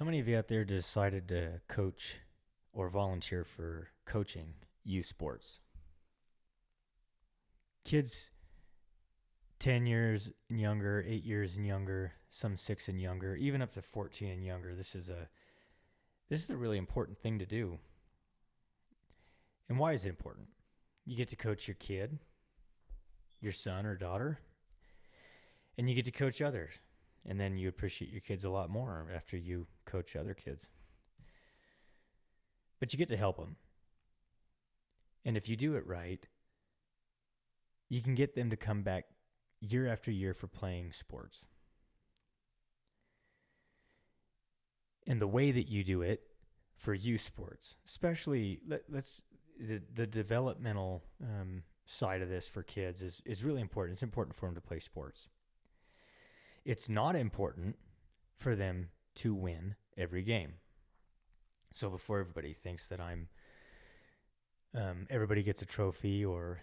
How many of you out there decided to coach or volunteer for coaching youth sports? Kids 10 years and younger, 8 years and younger, some 6 and younger, even up to 14 and younger. This is a really important thing to do. And why is it important? You get to coach your kid, your son or daughter, and you get to coach others. And then you appreciate your kids a lot more after you coach other kids. But you get to help them. And if you do it right, you can get them to come back year after year for playing sports. And the way that you do it for youth sports, especially the developmental side of this for kids is really important. It's important for them to play sports. It's not important for them to win every game. So before everybody thinks that everybody gets a trophy or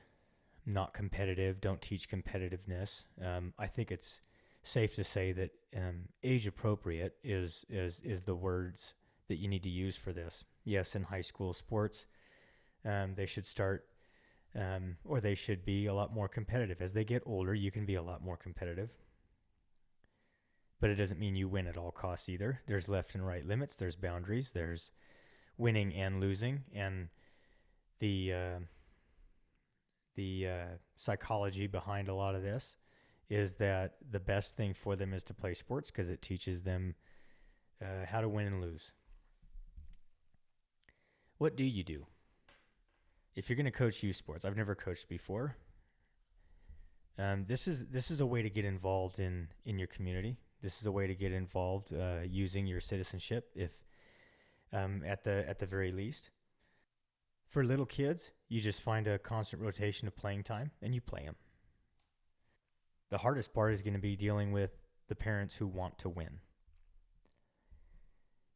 not competitive, don't teach competitiveness, I think it's safe to say that age appropriate is the words that you need to use for this. Yes, in high school sports, they should start or they should be a lot more competitive. As they get older, you can be a lot more competitive. But it doesn't mean you win at all costs either. There's left and right limits. There's boundaries. There's winning and losing. And the psychology behind a lot of this is that the best thing for them is to play sports because it teaches them how to win and lose. What do you do? If you're going to coach youth sports, I've never coached before. This is a way to get involved in your community. This is a way to get involved using your citizenship, if at the very least. For little kids, you just find a constant rotation of playing time and you play them. The hardest part is going to be dealing with the parents who want to win.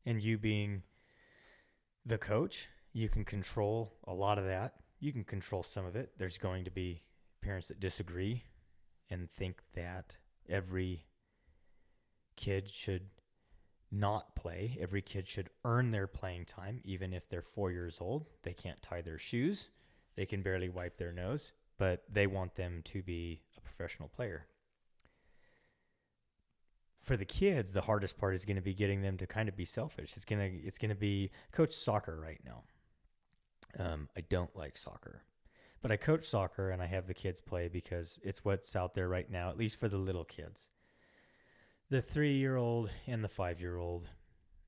And you being the coach, you can control a lot of that. You can control some of it. There's going to be parents that disagree and think that every kid should not play. Every kid should earn their playing time, even if they're 4 years old. They can't tie their shoes. They can barely wipe their nose, but they want them to be a professional player. For the kids, the hardest part is going to be getting them to kind of be selfish. It's going to be coach soccer right now. I don't like soccer, but I coach soccer and I have the kids play because it's what's out there right now, at least for the little kids. The 3-year-old and the 5-year-old,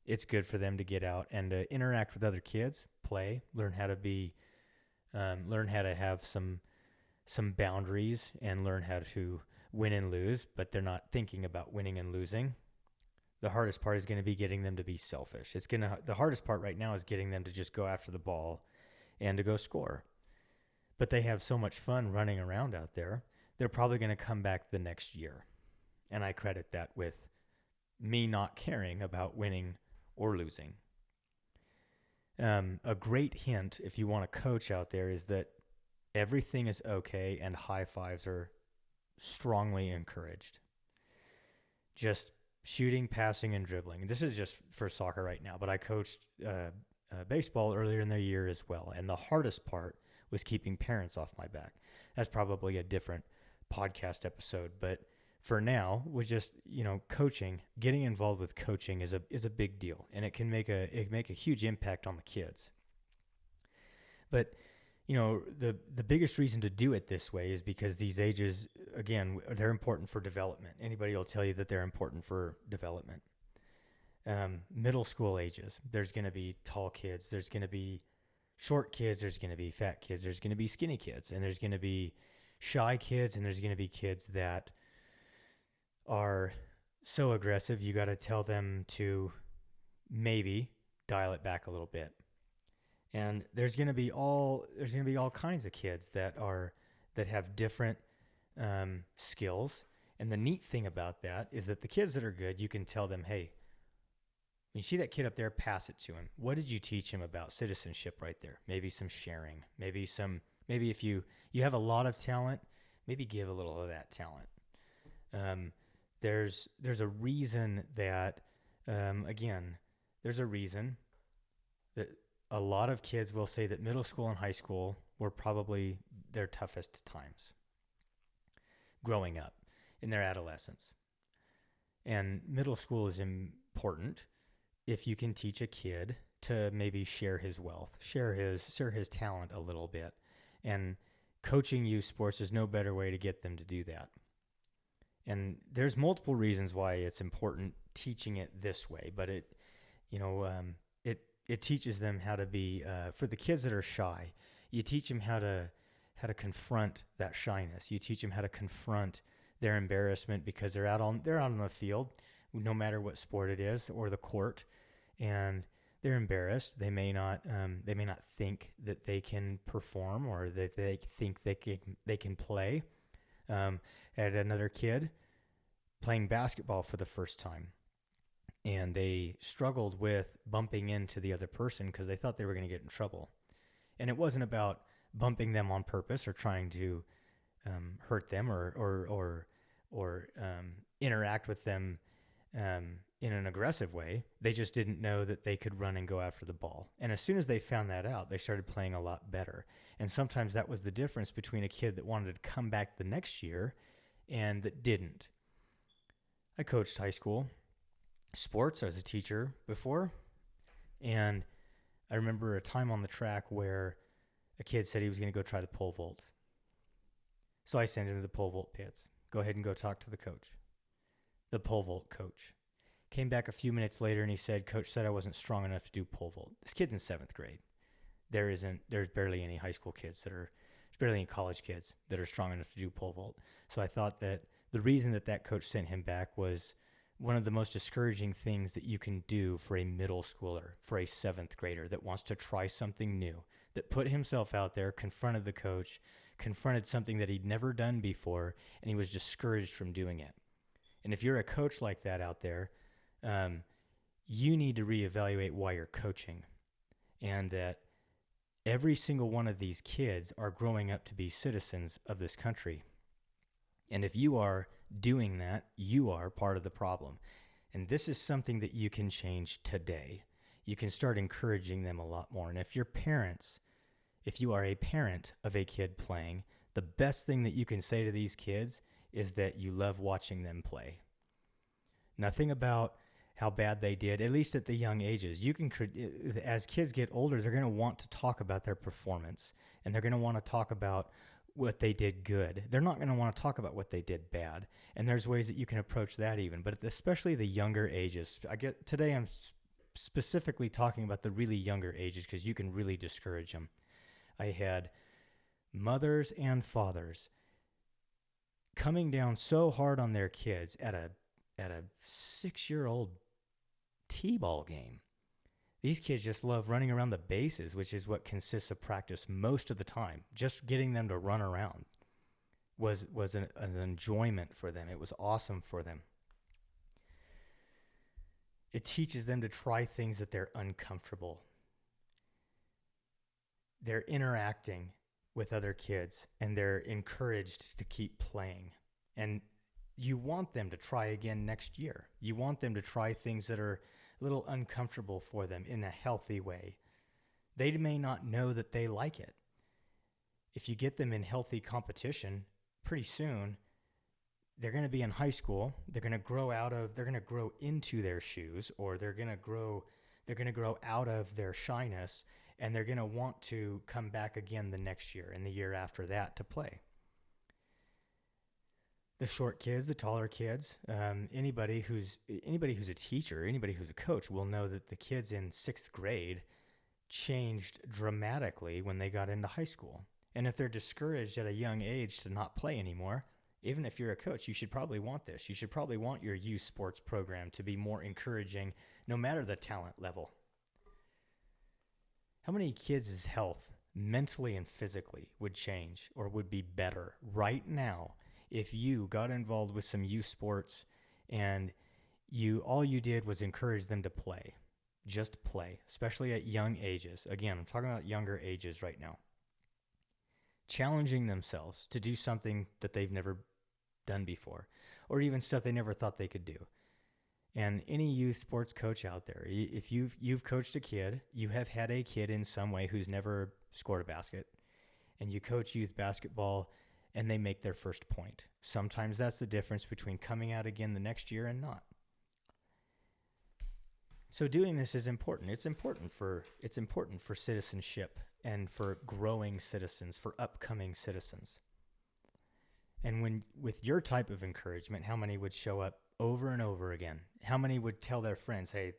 it's good for them to get out and to interact with other kids, play, learn how to have some boundaries and learn how to win and lose, but they're not thinking about winning and losing. The hardest part is going to be getting them to be selfish. The hardest part right now is getting them to just go after the ball and to go score. But they have so much fun running around out there, they're probably going to come back the next year. And I credit that with me not caring about winning or losing. A great hint, if you want to coach out there, is that everything is okay and high fives are strongly encouraged. Just shooting, passing, and dribbling. This is just for soccer right now, but I coached baseball earlier in the year as well. And the hardest part was keeping parents off my back. That's probably a different podcast episode, but for now, with just, coaching, getting involved with coaching is a big deal, and it can make a huge impact on the kids. But the biggest reason to do it this way is because these ages, again, they're important for development. Anybody will tell you that they're important for development. Middle school ages, there's going to be tall kids, there's going to be short kids, there's going to be fat kids, there's going to be skinny kids, and there's going to be shy kids, and there's going to be kids that are so aggressive, you got to tell them to maybe dial it back a little bit. And there's going to be all kinds of kids that have different skills. And the neat thing about that is that the kids that are good, you can tell them, hey, when you see that kid up there, pass it to him. What did you teach him about citizenship right there? Maybe some sharing. Maybe if you have a lot of talent, maybe give a little of that talent. There's a reason that, again, there's a reason that a lot of kids will say that middle school and high school were probably their toughest times growing up in their adolescence. And middle school is important if you can teach a kid to maybe share his wealth, share his talent a little bit. And coaching youth sports is no better way to get them to do that. And there's multiple reasons why it's important teaching it this way, but it teaches them how to be, for the kids that are shy, you teach them how to confront that shyness. You teach them how to confront their embarrassment because they're out on the field, no matter what sport it is, or the court, and they're embarrassed. They may not think that they can perform, or that they think they can play. Had another kid playing basketball for the first time, and they struggled with bumping into the other person because they thought they were going to get in trouble. And it wasn't about bumping them on purpose or trying to hurt them or interact with them in an aggressive way. They just didn't know that they could run and go after the ball. And as soon as they found that out, they started playing a lot better. And sometimes that was the difference between a kid that wanted to come back the next year and that didn't. I coached high school sports. I was a teacher before. And I remember a time on the track where a kid said he was going to go try the pole vault. So I sent him to the pole vault pits. Go ahead and go talk to the coach. The pole vault coach came back a few minutes later and he said, "Coach said I wasn't strong enough to do pole vault." This kid's in 7th grade. There's barely any high school kids there's barely any college kids that are strong enough to do pole vault. So I thought that the reason that coach sent him back was one of the most discouraging things that you can do for a middle schooler, for a 7th grader that wants to try something new, that put himself out there, confronted the coach, confronted something that he'd never done before, and he was discouraged from doing it. And if you're a coach like that out there, you need to reevaluate why you're coaching, and that every single one of these kids are growing up to be citizens of this country. And if you are doing that, you are part of the problem. And this is something that you can change today. You can start encouraging them a lot more. And if you are a parent of a kid playing, the best thing that you can say to these kids is that you love watching them play. Nothing about how bad they did, at least at the young ages. As kids get older, they're going to want to talk about their performance, and they're going to want to talk about what they did good. They're not going to want to talk about what they did bad. And there's ways that you can approach that even, but especially the younger ages. Today I'm specifically talking about the really younger ages because you can really discourage them. I had mothers and fathers coming down so hard on their kids at a 6-year-old t-ball game. These kids just love running around the bases, which is what consists of practice most of the time. Just getting them to run around was an enjoyment for them. It was awesome for them. It teaches them to try things that they're uncomfortable. They're interacting with other kids, and they're encouraged to keep playing. And you want them to try again next year. You want them to try things that are a little uncomfortable for them in a healthy way. They may not know that they like it. If you get them in healthy competition, pretty soon they're going to be in high school. They're going to grow into their shoes, or they're going to grow out of their shyness, and they're going to want to come back again the next year and the year after that to play. The short kids, the taller kids, anybody who's a teacher, anybody who's a coach will know that the kids in 6th grade changed dramatically when they got into high school. And if they're discouraged at a young age to not play anymore, even if you're a coach, you should probably want this. You should probably want your youth sports program to be more encouraging, no matter the talent level. How many kids' health, mentally and physically, would change or would be better right now if you got involved with some youth sports and all you did was encourage them to play? Just play, especially at young ages. Again, I'm talking about younger ages right now. Challenging themselves to do something that they've never done before, or even stuff they never thought they could do. And any youth sports coach out there, if you've coached a kid, you have had a kid in some way who's never scored a basket, and you coach youth basketball and they make their first point. Sometimes that's the difference between coming out again the next year and not. So doing this is important. It's important for citizenship and for growing citizens, for upcoming citizens. And when with your type of encouragement, how many would show up over and over again? How many would tell their friends, "Hey,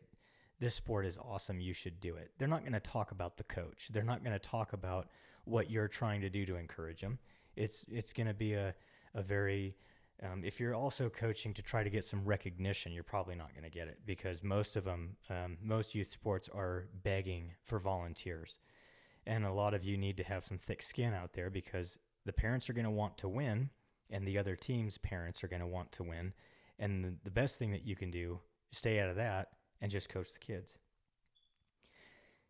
this sport is awesome, you should do it"? They're not going to talk about the coach. They're not going to talk about what you're trying to do to encourage them. It's going to be a very if you're also coaching to try to get some recognition, you're probably not going to get it, because most of them, most youth sports are begging for volunteers. And a lot of you need to have some thick skin out there, because the parents are going to want to win, and the other team's parents are going to want to win. And the best thing that you can do is stay out of that and just coach the kids.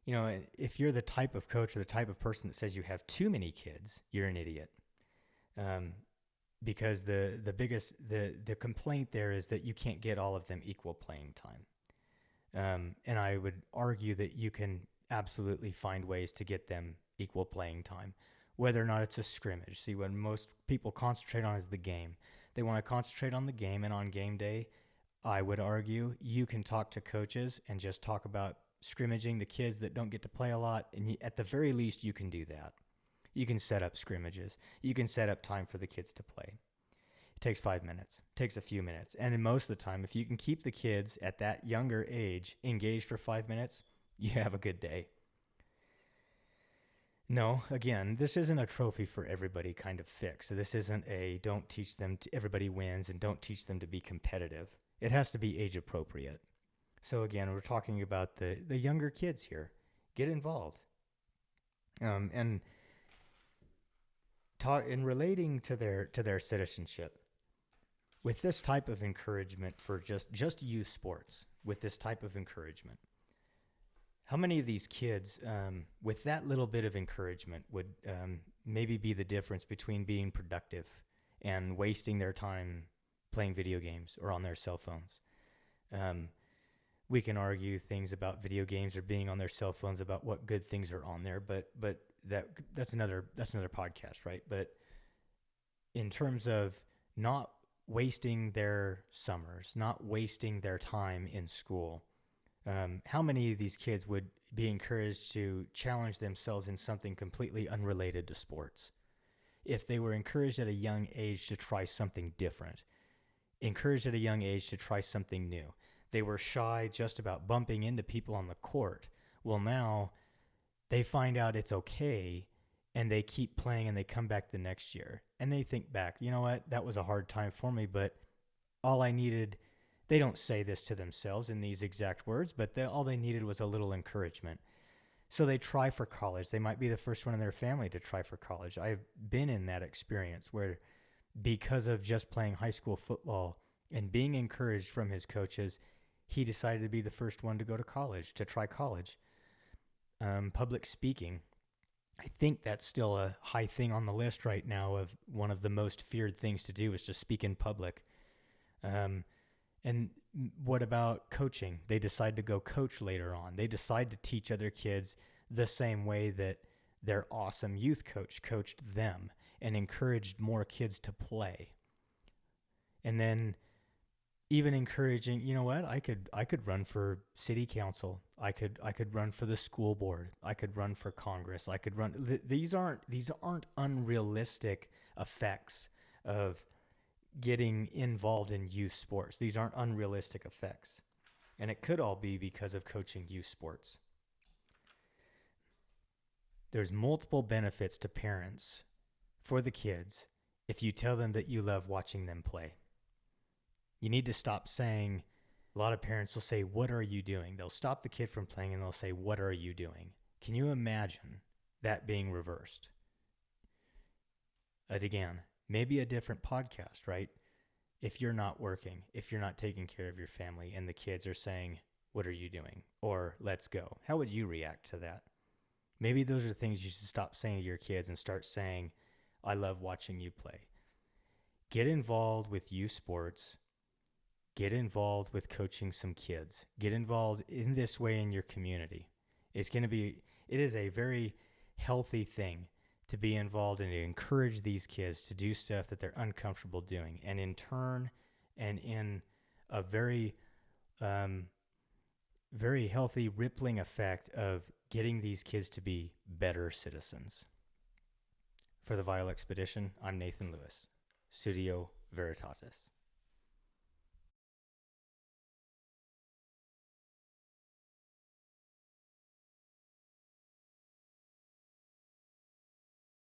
You know, if you're the type of coach or the type of person that says you have too many kids, you're an idiot. Because the complaint there is that you can't get all of them equal playing time. And I would argue that you can absolutely find ways to get them equal playing time, whether or not it's a scrimmage. See, what most people concentrate on is the game. They want to concentrate on the game, and on game day, I would argue you can talk to coaches and just talk about scrimmaging the kids that don't get to play a lot, and at the very least, you can do that. You can set up scrimmages. You can set up time for the kids to play. It takes 5 minutes. It takes a few minutes. And most of the time, if you can keep the kids at that younger age engaged for 5 minutes, you have a good day. No, again, this isn't a trophy for everybody kind of fix. So this isn't a don't teach them to everybody wins and don't teach them to be competitive. It has to be age appropriate. So again, we're talking about the younger kids here. Get involved. And in relating to their citizenship, with this type of encouragement for just youth sports, with this type of encouragement, how many of these kids, with that little bit of encouragement, would maybe be the difference between being productive and wasting their time playing video games or on their cell phones? We can argue things about video games or being on their cell phones about what good things are on there, but that's another podcast, right? But in terms of not wasting their summers, not wasting their time in school, how many of these kids would be encouraged to challenge themselves in something completely unrelated to sports? If they were encouraged at a young age to try something different, encouraged at a young age to try something new. They were shy just about bumping into people on the court. Well, now they find out it's okay, and they keep playing, and they come back the next year. And they think back, you know what, that was a hard time for me, but all I needed, they don't say this to themselves in these exact words, but all they needed was a little encouragement. So they try for college. They might be the first one in their family to try for college. I've been in that experience where, because of just playing high school football and being encouraged from his coaches, he decided to be the first one to go to college, to try college. Public speaking, I think that's still a high thing on the list right now of one of the most feared things to do is to speak in public. And what about coaching? They decide to go coach later on. They decide to teach other kids the same way that their awesome youth coach coached them and encouraged more kids to play. And then even encouraging, you know what, I could run for city council. I could run for the school board. I could run for Congress. I could run. These aren't unrealistic effects of getting involved in youth sports. These aren't unrealistic effects. And it could all be because of coaching youth sports. There's multiple benefits to parents for the kids if you tell them that you love watching them play. You need to stop saying, a lot of parents will say, "What are you doing?" They'll stop the kid from playing and they'll say, "What are you doing?" Can you imagine that being reversed? And again, maybe a different podcast, right? If you're not working, if you're not taking care of your family and the kids are saying, "What are you doing?" or "Let's go," how would you react to that? Maybe those are things you should stop saying to your kids and start saying, "I love watching you play." Get involved with youth sports. get involved with coaching some kids. Get involved in this way in your community. It is a very healthy thing to be involved and to encourage these kids to do stuff that they're uncomfortable doing. And in turn, and in a very, very healthy rippling effect of getting these kids to be better citizens. For the Vital Expedition, I'm Nathan Lewis, Studio Veritatis.